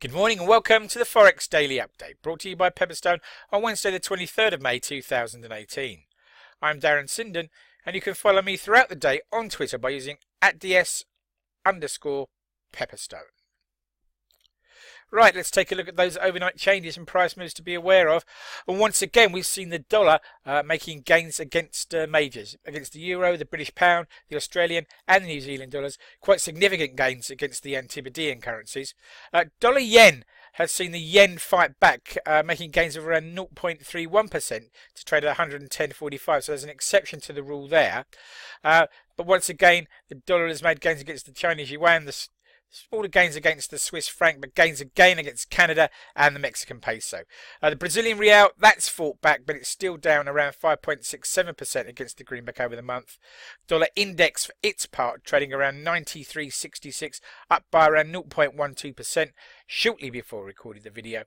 Good morning and welcome to the Forex Daily Update, brought to you by Pepperstone on Wednesday the 23rd of May 2018. I'm Darren Sinden and you can follow me throughout the day on Twitter by using @ds_Pepperstone. Right, let's take a look at those overnight changes and price moves to be aware of. And once again, we've seen the dollar making gains against majors, against the euro, the British pound, the Australian and the New Zealand dollars. Quite significant gains against the Antipodean currencies. Dollar yen has seen the yen fight back, making gains of around 0.31% to trade at 110.45. So there's an exception to the rule there. But once again, the dollar has made gains against the Chinese yuan, the smaller gains against the Swiss franc, but gains again against Canada and the Mexican peso. The Brazilian real, that's fought back, but it's still down around 5.67% against the greenback over the month. Dollar index, for its part, trading around 93.66, up by around 0.12% shortly before recording the video.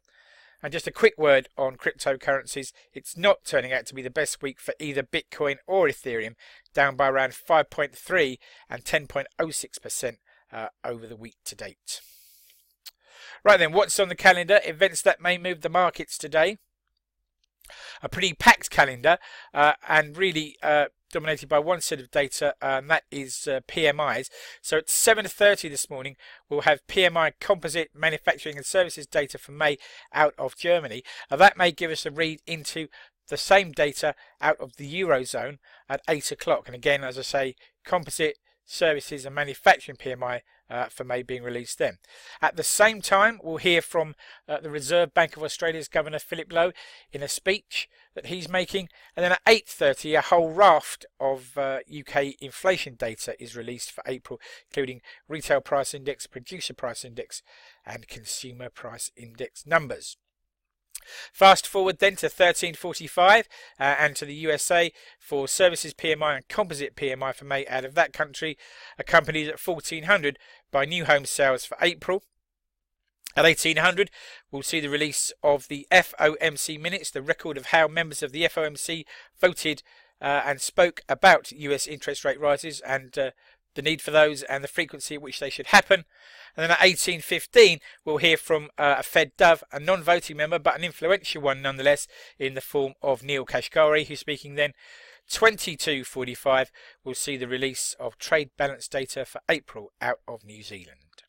And just a quick word on cryptocurrencies. It's not turning out to be the best week for either Bitcoin or Ethereum, down by around 5.3 and 10.06%. Over the week to date. Right then, what's on the calendar? Events that may move the markets today. A pretty packed calendar and really dominated by one set of data, and that is PMIs. So at 7:30 this morning, we'll have PMI composite manufacturing and services data for May out of Germany. That may give us a read into the same data out of the Eurozone at 8 o'clock. And again, as I say, composite services and manufacturing PMI for May being released then. At the same time, we'll hear from the Reserve Bank of Australia's Governor Philip Lowe in a speech that he's making, and then at 8:30 a whole raft of UK inflation data is released for April, including retail price index, producer price index and consumer price index numbers. Fast forward then to 13:45 and to the USA for services PMI and composite PMI for May out of that country, accompanied at 1400 by new home sales for April. At 1800 we'll see the release of the FOMC minutes, the record of how members of the FOMC voted and spoke about US interest rate rises and the need for those and the frequency at which they should happen. And then at 18:15 we'll hear from a Fed Dove, a non-voting member but an influential one nonetheless, in the form of Neil Kashkari, who's speaking then. 22:45 we'll see the release of trade balance data for April out of New Zealand.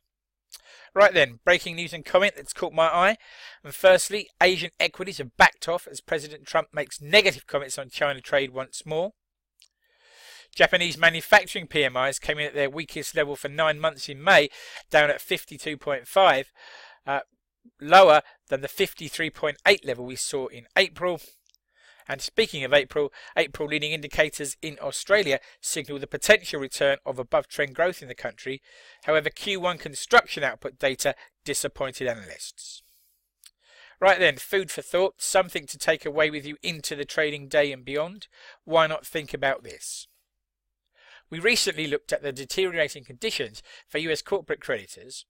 Right then, breaking news and comment that's caught my eye. And firstly, Asian equities have backed off as President Trump makes negative comments on China trade once more. Japanese manufacturing PMIs came in at their weakest level for 9 months in May, down at 52.5, lower than the 53.8 level we saw in April. And speaking of April leading indicators in Australia signal the potential return of above-trend growth in the country. However, Q1 construction output data disappointed analysts. Right then, food for thought, something to take away with you into the trading day and beyond. Why not think about this? We recently looked at the deteriorating conditions for US corporate creditors,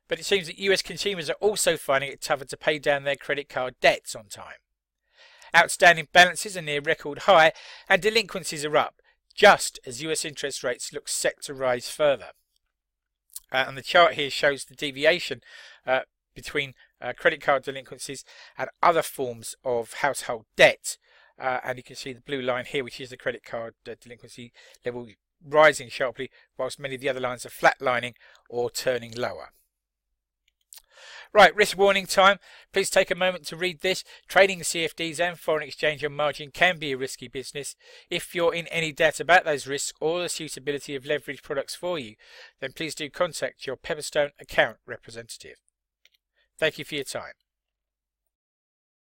but it seems that US consumers are also finding it tougher to pay down their credit card debts on time. Outstanding balances are near record high and delinquencies are up, just as US interest rates look set to rise further. And the chart here shows the deviation between credit card delinquencies and other forms of household debt. And you can see the blue line here, which is the credit card delinquency level, rising sharply, whilst many of the other lines are flatlining or turning lower. Right, risk warning time. Please take a moment to read this. Trading CFDs and foreign exchange on margin can be a risky business. If you're in any doubt about those risks or the suitability of leverage products for you, then please do contact your Pepperstone account representative. Thank you for your time.